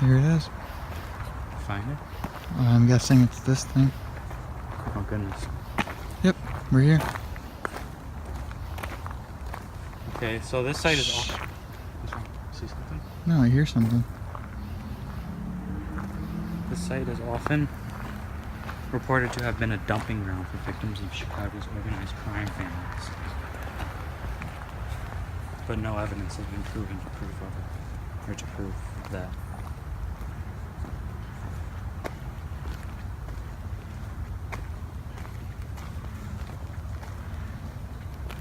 Here it is. Find it? I'm guessing it's this thing. Oh goodness. Yep, we're here. Okay, so this site is off. What's wrong? See something? No, I hear something. This site is often reported to have been a dumping ground for victims of Chicago's organized crime families. But no evidence has been proven to prove of it, or to prove that.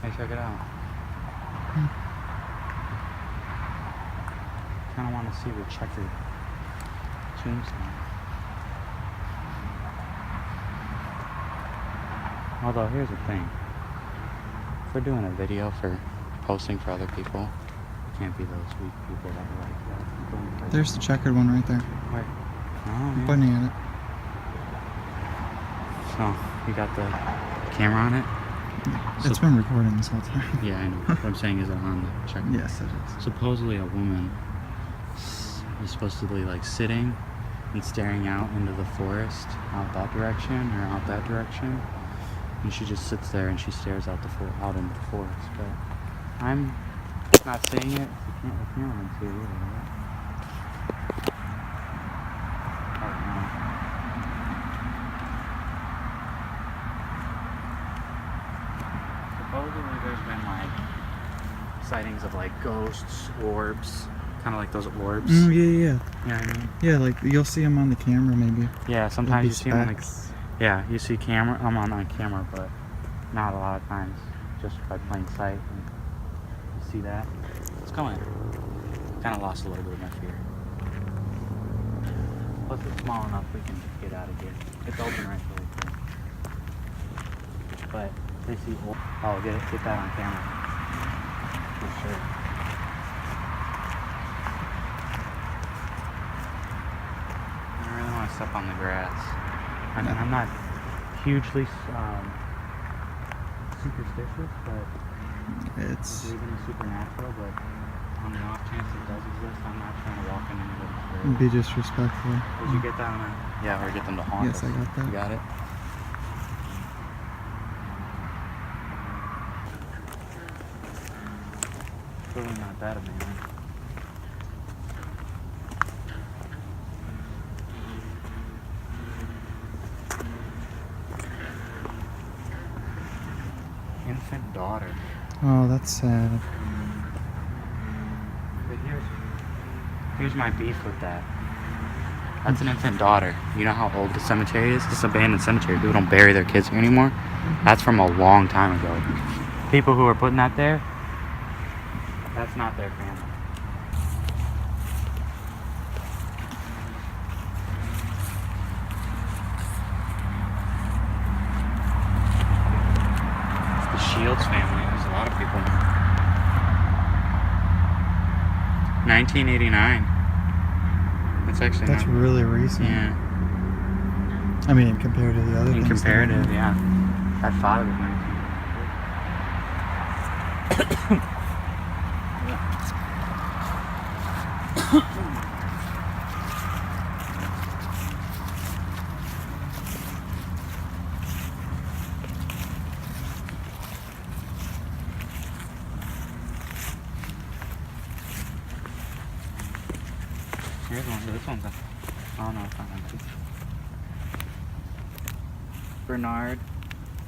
Hey, check it out. Kind of want to see the checkered tombstone. Although, here's the thing. If we're doing a video for posting for other people, it can't be those weak people that are like that. There's the checkered one right there. Where? Oh, I'm yeah. pointing at it. So, you got the camera on it? It's been recording this whole time. Yeah, I know. What I'm saying is it on the check. Yes, it is. Supposedly a woman is supposed to be like sitting and staring out into the forest, out that direction or out that direction, and she just sits there and she stares out out into the forest. But I'm not seeing it. So the camera can see it either, right? Supposedly there's been like sightings of like ghosts, orbs, kind of like those orbs. Yeah. You know what I mean? Yeah, like you'll see them on the camera maybe. Yeah, sometimes you see them like, specks. yeah, you see camera. I'm on camera, but not a lot of times, just by plain sight. And you see that? It's going. Kind of lost a little bit of my fear. Plus, it's small enough we can just get out of here. It's open right there. But they see. Oh, get that on camera. For sure. I don't really want to step on the grass. I mean, I'm not hugely superstitious, but It's believe in the supernatural. But on the off chance it does exist, I'm not trying to walk in anybody's grave. be disrespectful. Did you get that on? Yeah, or get them to haunt Yes, us. I got that. You got it. Clearly not that amazing. Infant daughter. Oh, that's sad. But here's my beef with that. That's an infant daughter. You know how old the cemetery is? This abandoned cemetery. People don't bury their kids here anymore. That's from a long time ago. People who are putting that there, that's not their family. It's the Shields family. There's a lot of people now. 1989. That's actually That's not, really recent. yeah. I mean, compared to the other In things. comparative, yeah. I thought it was 19. Here's one. This one's a. Oh no, it's not empty. Bernard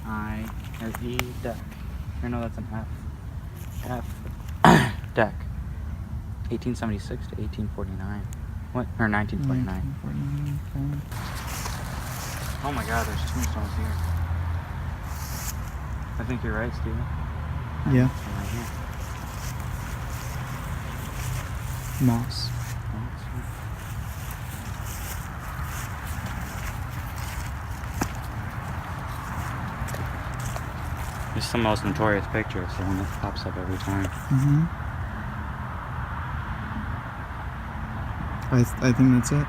I or E deck. Or no, that's an F. F deck. 1876 to 1849. What? Or 1949. 1949. Oh my God, there's tombstones here. I think you're right, Steven. Yeah. Right here. Moss. It's the most notorious picture. It's the one that pops up every time. Mm-hmm. I think that's it.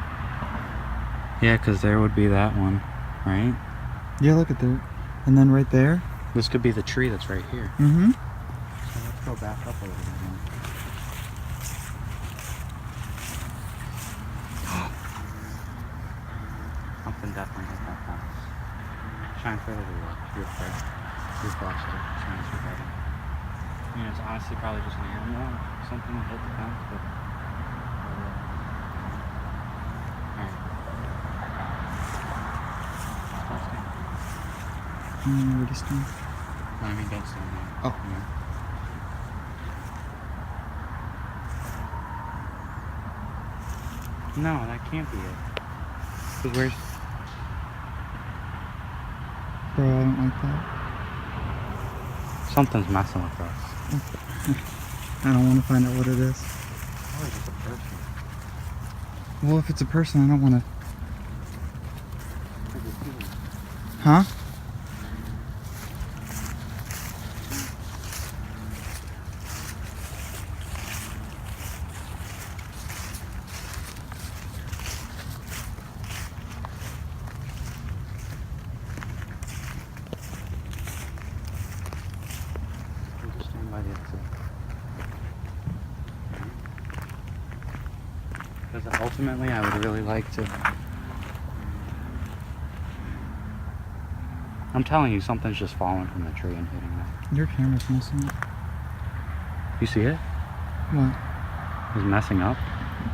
Yeah, because there would be that one, right? Yeah, look at that. And then right there. This could be the tree that's right here. Mm-hmm. So let's go back up a little bit more. Something definitely hit that house. Shine further to your flashlight. Shine further. I mean, it's honestly probably just an animal or something that hit the fence, but. Alright. Where is it? I mean, don't stand there. Oh. Yeah. No, that can't be it. Because where's... Bro, I don't like that. Something's messing with us. I don't want to find out what it is. Or is it a person? Well, if it's a person, I don't want to. Huh? We'll just stand by the exit. Because ultimately, I would really like to... I'm telling you, something's just falling from the tree and hitting that. Your camera's messing up. You see it? What? It's messing up.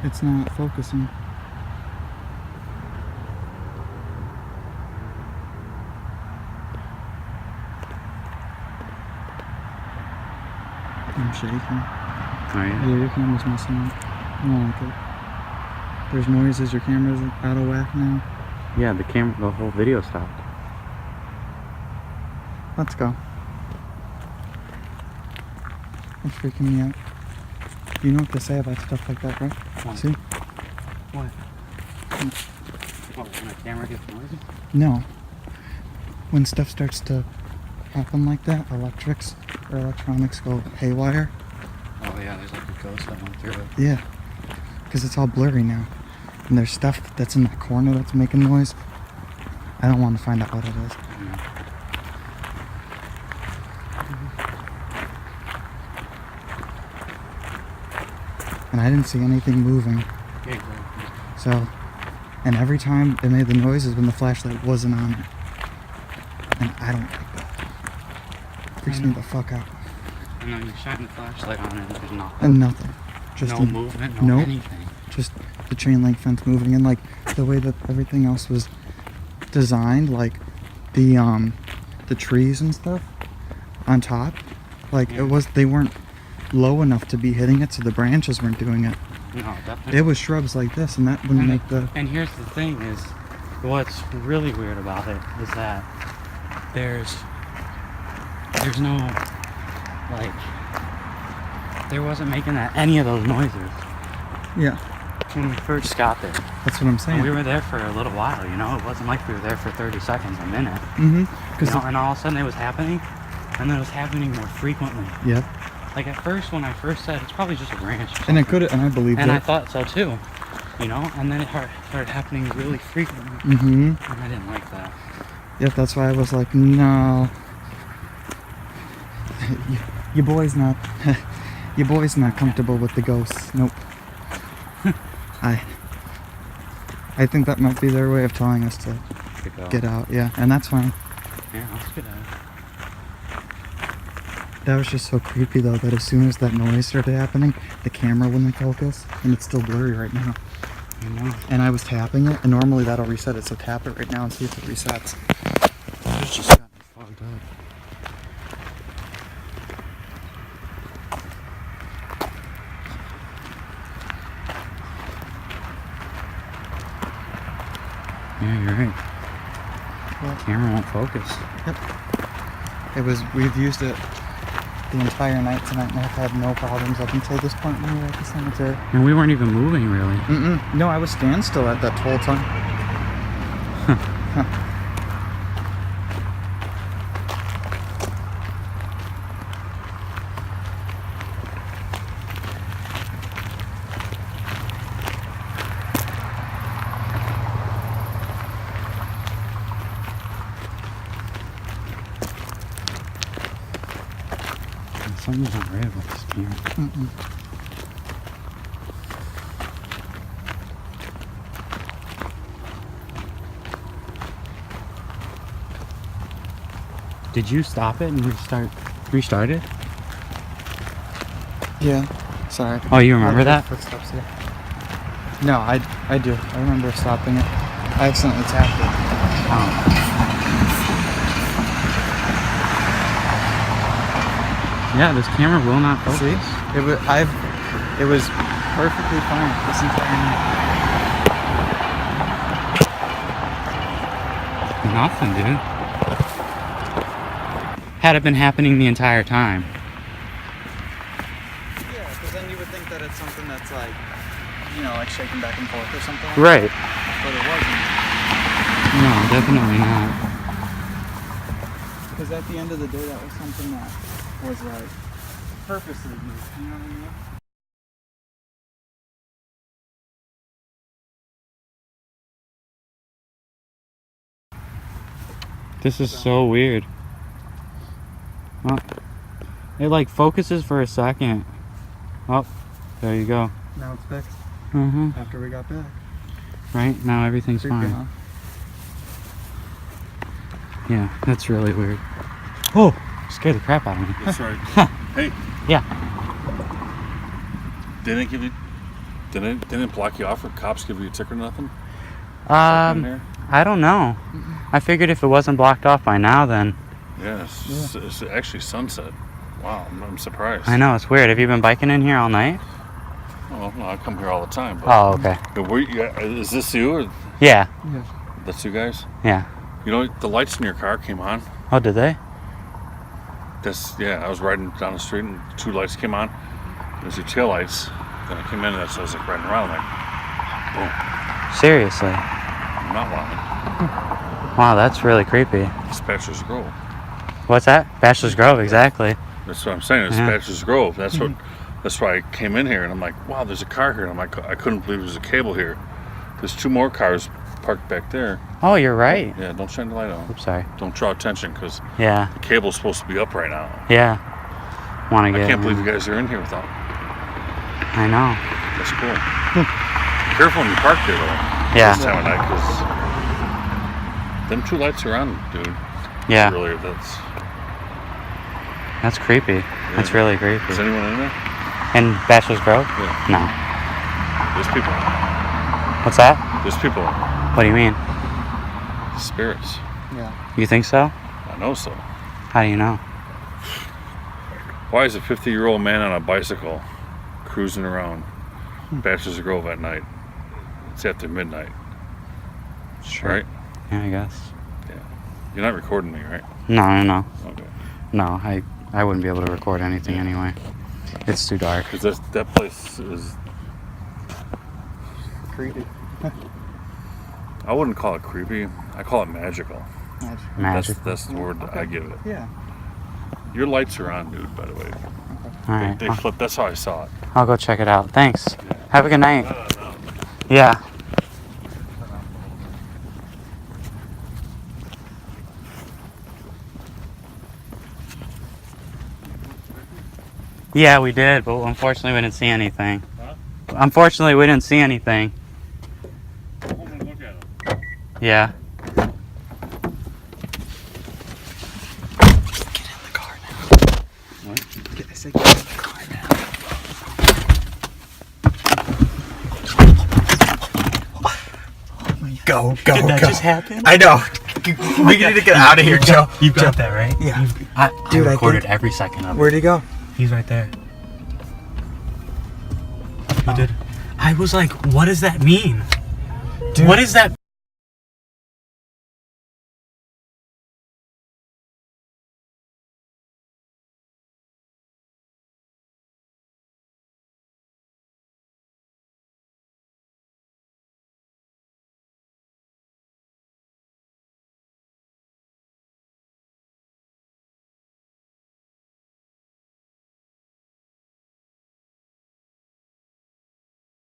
It's not focusing. I'm shaking. Oh, yeah? Yeah, your camera's messing up. I don't like it. There's noises, your camera's out of whack now. Yeah, the whole video stopped. Let's go. It's freaking me out. You know what to say about stuff like that, right? What? See? What? What, when a camera gets noisy? No. When stuff starts to happen like that, electronics go haywire. Oh yeah, there's like a ghost that went through it. Yeah. Because it's all blurry now. And there's stuff that's in that corner that's making noise. I don't want to find out what it is. And I didn't see anything moving. Yeah, exactly. So, and every time it made the noises when the flashlight wasn't on it. And I don't like that. Freaks me the fuck out. I know, you shine the flashlight on it and there's nothing. And nothing. Just No movement, no anything. Just the chain link fence moving, and like the way that everything else was designed, like the trees and stuff on top, like they weren't low enough to be hitting it, so the branches weren't doing it. No, definitely. It was shrubs like this, and that wouldn't make the. And here's the thing: is what's really weird about it is that there's no like there wasn't making any of those noises. Yeah. When we first got there. That's what I'm saying. And we were there for a little while, you know? It wasn't like we were there for 30 seconds, a minute. Mm-hmm. You know? And all of a sudden it was happening, and then it was happening more frequently. Yep. Like at first, when I first said, it's probably just a branch. And it could have, and I believed and it. I thought so too, you know? And then it started happening really frequently. Mm-hmm. And I didn't like that. Yep, that's why I was like, no. Your boy's not comfortable with the ghosts. Nope. I think that might be their way of telling us to get out. Yeah, and that's fine. Yeah, let's get out. That was just so creepy though, that as soon as that noise started happening, the camera wouldn't focus, and it's still blurry right now. I know. And I was tapping it, and normally that'll reset it, so tap it right now and see if it resets. It's just got me fogged up. Yeah, you're right. Well, Camera won't focus. We've used it the entire night tonight and I've had no problems up until this point when we were at the cemetery. And we weren't even moving, really. No, I was standstill at that whole time. Something's not right about this camera. Did you stop it and restart it? Yeah. Sorry. Oh, you remember that? Footsteps here. No, I do. I remember stopping it. I accidentally tapped it. Oh. Yeah, this camera will not focus. See? It was perfectly fine this entire night. Nothing, dude. Had it been happening the entire time. Yeah, because then you would think that it's something that's like, like shaking back and forth or something like Right. that. But it wasn't. No, definitely not. Because at the end of the day, that was something that was like purposely used, you know what I mean? This is so weird. Oh, it like focuses for a second. Oh, there you go. Now it's fixed. After we got back. Right, now everything's Creepy, fine. huh? Yeah, that's really weird. Oh, scared the crap out of me. That's right. Hey. Yeah. Didn't block you off or cops give you a ticket or nothing? I don't know. I figured if it wasn't blocked off by now, then. Yeah, it's actually sunset. Wow, I'm surprised. I know, it's weird. Have you been biking in here all night? Oh, no, I come here all the time. But, Oh, okay. Is this you? Or Yeah. that's you guys? Yeah. You know, the lights in your car came on. Oh, did they? I was riding down the street and two lights came on. There's your tail lights. Then I came in and I was like riding around like, boom. Seriously? I'm not lying. Wow, that's really creepy. It's Bachelors Grove. What's that? Bachelors Grove, exactly. That's what I'm saying. It's Yeah. Bachelors Grove. That's why I came in here and I'm like, wow, there's a car here. And I'm like, I couldn't believe there was a cable here. There's two more cars parked back there. Oh, you're right. Yeah, don't shine the light on. Oops, sorry. Don't draw attention because Yeah. the cable's supposed to be up right now. Yeah. Want to I get. can't believe you guys are in here without. I know. That's cool. Careful when you park here though. Yeah. This time of night because them two lights are on, dude. Yeah. Earlier, That's creepy. That's really creepy. Is anyone in there? In Bachelors Grove? Yeah. No. There's people. What's that? There's people. What do you mean? Spirits. Yeah. You think so? I know so. How do you know? Why is a 50-year-old man on a bicycle cruising around Bachelors Grove at night? It's after midnight. Sure. Right? Yeah, I guess. Yeah. You're not recording me, right? No. Okay. No, I wouldn't be able to record anything anyway. It's too dark. Because that place is... Creepy. I wouldn't call it creepy. I call it magical. Magic. That's the word I give it. Yeah. Your lights are on, dude, by the way. All right. They flipped. That's how I saw it. I'll go check it out. Thanks. Have a good night. No. Yeah. Yeah, we did, but unfortunately we didn't see anything. Huh? Unfortunately, we didn't see anything. Go home and look at them. Yeah. Get in the car now. What? I said get in the car now. Go. Did that just happen? I know. We need to get out of here, Joe. You've got that, right? Yeah. Dude, I recorded think- every second of it. Where'd he go? He's right there. Who did? I was like, what does that mean? Dude. What is that?